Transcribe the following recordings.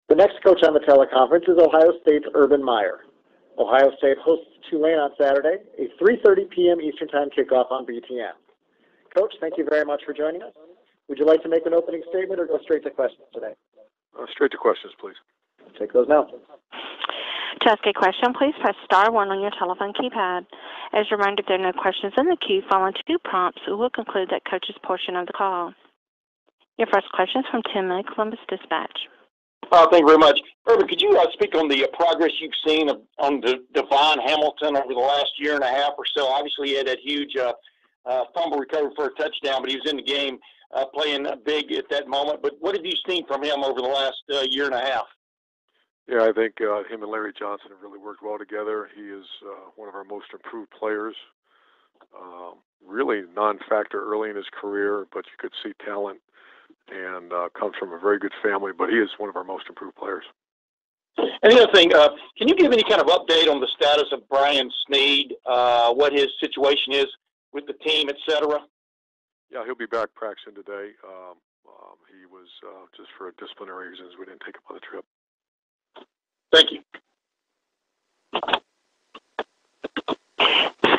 The next coach on the teleconference is Ohio State's Urban Meyer. Ohio State hosts Tulane on Saturday, a 3:30 p.m. Eastern Time kickoff on BTN. Coach, thank you very much for joining us. Would you like to make an opening statement or go straight to questions today? Straight to questions, please. Take those now. To ask a question, please press star 1 on your telephone keypad. As a reminder, if there are no questions in the queue following 2 prompts, we will conclude that coach's portion of the call. Your first question is from Tim May, Columbus Dispatch. Thank you very much. Urban, could you speak on the progress you've seen on Devon Hamilton over the last year and a half or so? Obviously, he had that huge fumble recovery for a touchdown, but he was in the game playing big at that moment. But what have you seen from him over the last year and a half? Yeah, I think him and Larry Johnson have really worked well together. He is one of our most improved players. Really non-factor early in his career, but you could see talent and comes from a very good family, but he is one of our most improved players. And the other thing, can you give any kind of update on the status of Brian Snead, what his situation is with the team, et cetera? Yeah, he'll be back practicing today. He was just for disciplinary reasons, we didn't take him on the trip. Thank you.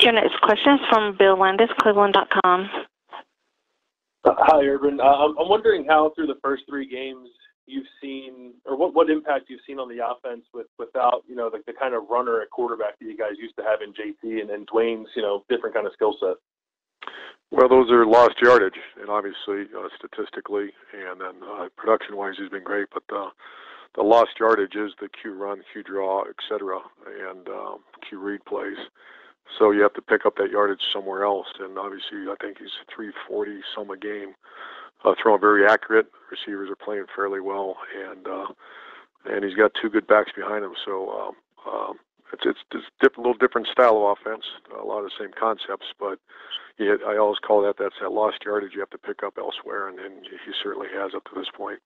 Your next question is from Bill Landis, Cleveland.com. Hi, Urban. I'm wondering how through the first 3 games you've seen, or what impact you've seen on the offense without, the kind of runner at quarterback that you guys used to have in JT and Dwayne's, different kind of skill set. Well, those are lost yardage, and obviously statistically, and then production-wise, he's been great. But the lost yardage is the Q run, Q draw, et cetera, and Q read plays. So you have to pick up that yardage somewhere else. And obviously, I think he's 340 some a game, throwing very accurate. Receivers are playing fairly well, and he's got 2 good backs behind him. So it's a little different style of offense, a lot of the same concepts, but I always call that's that lost yardage you have to pick up elsewhere, and he certainly has up to this point.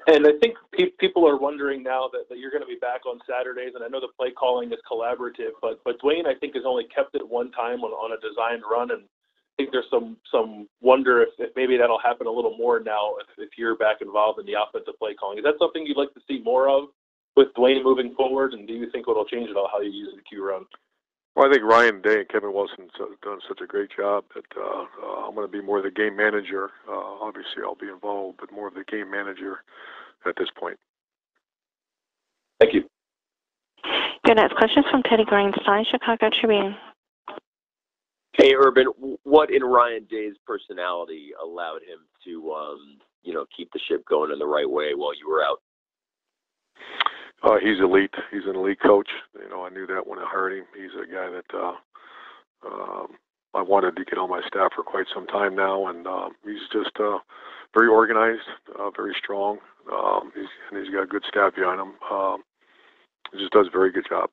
And I think people are wondering now that you're going to be back on Saturdays, and I know the play calling is collaborative, but Dwayne, I think, has only kept it one time on a designed run, and I think there's some wonder if maybe that'll happen a little more now if you're back involved in the offensive play calling. Is that something you'd like to see more of with Dwayne moving forward, and do you think it'll change at all how you use the Q run? Well, I think Ryan Day and Kevin Wilson have done such a great job that I'm going to be more the game manager. Obviously, I'll be involved, but more of the game manager at this point. Thank you. Your next question is from Teddy Greenstein, Chicago Tribune. Hey, Urban, what in Ryan Day's personality allowed him to, keep the ship going in the right way while you were out? He's elite. He's an elite coach. I knew that when I hired him. He's a guy that I wanted to get on my staff for quite some time now, and he's just very organized, very strong. He's got a good staff behind him. He just does a very good job.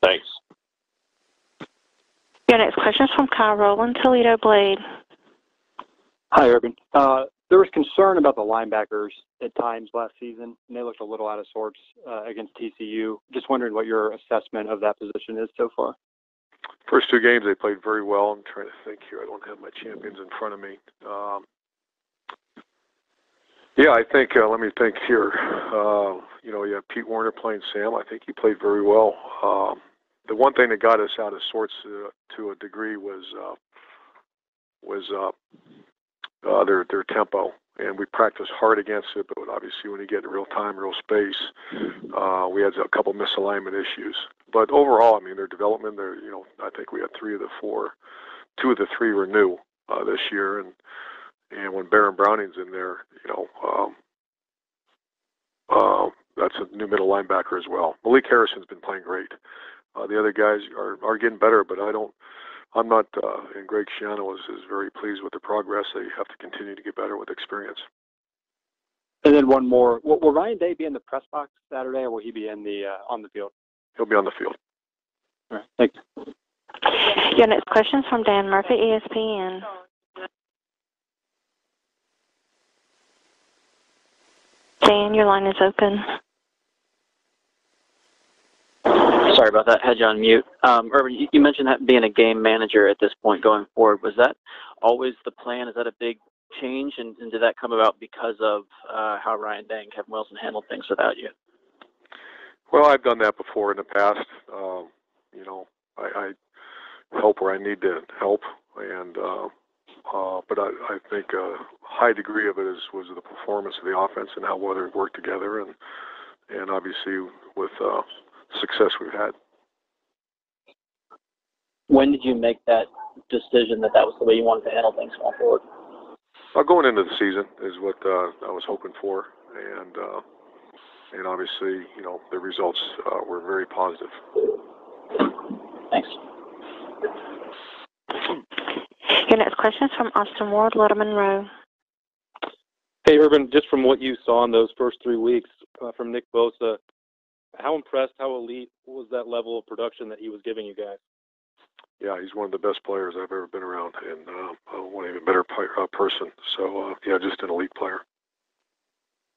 Thanks. Your next question is from Kyle Rowland, Toledo Blade. Hi, Urban. There was concern about the linebackers at times last season, and they looked a little out of sorts against TCU. Just wondering what your assessment of that position is so far. First 2 games, they played very well. I'm trying to think here. I don't have my champions in front of me. I think, let me think here. You have Pete Warner playing Sam. I think he played very well. The one thing that got us out of sorts to a degree was their tempo, and we practiced hard against it, but obviously when you get in real time, real space, we had a couple misalignment issues. But overall, their development, I think we had 3 of the 4. 2 of the 3 were new this year, and when Baron Browning's in there, that's a new middle linebacker as well. Malik Harrison's been playing great. The other guys are getting better, but I'm not, and Greg Schiano is very pleased with the progress. They have to continue to get better with experience. And then one more. Will Ryan Day be in the press box Saturday, or will he be in on the field? He'll be on the field. All right. Thanks. Your next question is from Dan Murphy, ESPN. Dan, your line is open. Sorry about that. Had you on mute. Urban, you mentioned that being a game manager at this point going forward. Was that always the plan? Is that a big change, and did that come about because of how Ryan Day and Kevin Wilson handled things without you? Well, I've done that before in the past. I help where I need to help, and but I think a high degree of it was the performance of the offense and how well they worked together, and obviously with success we've had. When did you make that decision that was the way you wanted to handle things going forward? Going into the season is what I was hoping for, and obviously, the results were very positive. Thanks. Your next question is from Austin Ward, Little Monroe. Hey, Urban, just from what you saw in those first 3 weeks from Nick Bosa, how impressed, how elite was that level of production that he was giving you guys? Yeah, he's one of the best players I've ever been around, and one even better person. So, just an elite player.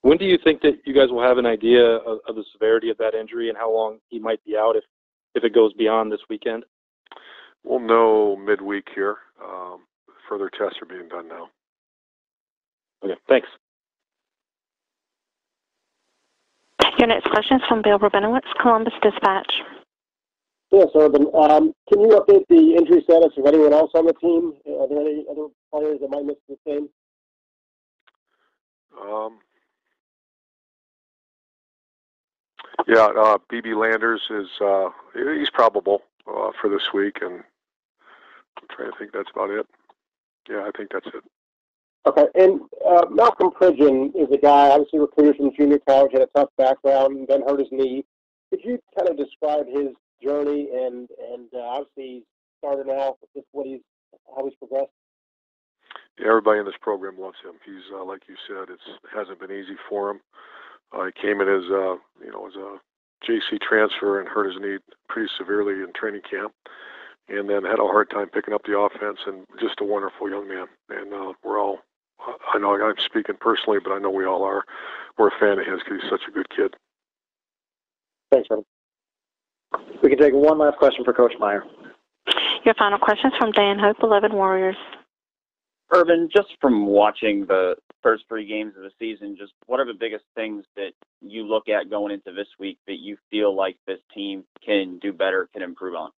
When do you think that you guys will have an idea of the severity of that injury and how long he might be out if it goes beyond this weekend? We'll know midweek here. Further tests are being done now. Okay, thanks. Your next question is from Bill Rabinowitz, Columbus Dispatch. Yes, Urban. Can you update the injury status of anyone else on the team? Are there any other players that might miss the game? B.B. Landers he's probable for this week, and I'm trying to think that's about it. Yeah, I think that's it. Okay, and Malcolm Pridgeon is a guy, obviously recruited from junior college, had a tough background, then hurt his knee. Could you kind of describe his journey and obviously starting out with how he's progressed? Yeah, everybody in this program loves him. He's like you said, it hasn't been easy for him. He came in as a JC transfer and hurt his knee pretty severely in training camp, and then had a hard time picking up the offense. And just a wonderful young man. And we're all, I know I'm speaking personally, but I know we all are. We're a fan of his because he's such a good kid. Thanks, Urban. We can take one last question for Coach Meyer. Your final question is from Dan Hope, 11 Warriors. Urban, just from watching the first 3 games of the season, just what are the biggest things that you look at going into this week that you feel like this team can do better, can improve on?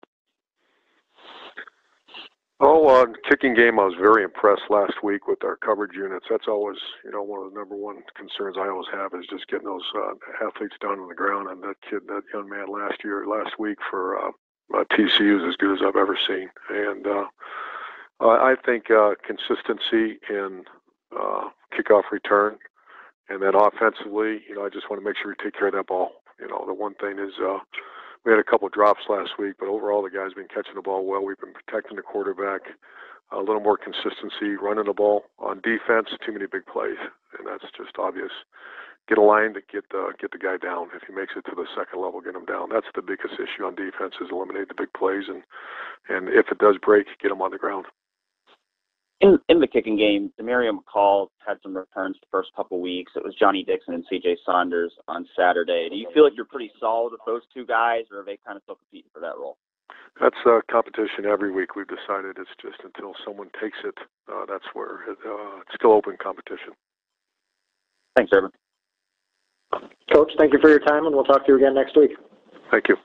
Kicking game, I was very impressed last week with our coverage units. That's always, one of the number one concerns I always have is just getting those athletes down on the ground. And that young man last week for TCU is as good as I've ever seen. And I think consistency in kickoff return, and then offensively, I just want to make sure we take care of that ball. The one thing is we had a couple of drops last week, but overall the guys have been catching the ball well. We've been protecting the quarterback, a little more consistency, running the ball. On defense, too many big plays, and that's just obvious. Get a line to get the guy down. If he makes it to the second level, get him down. That's the biggest issue on defense, is eliminate the big plays, and if it does break, get him on the ground. In the kicking game, Demario McCall had some returns the first couple of weeks. It was Johnny Dixon and C.J. Saunders on Saturday. Do you feel like you're pretty solid with those 2 guys, or are they kind of still competing for that role? That's competition every week. We've decided it's just until someone takes it, that's where it's still open competition. Thanks, Urban. Coach, thank you for your time, and we'll talk to you again next week. Thank you.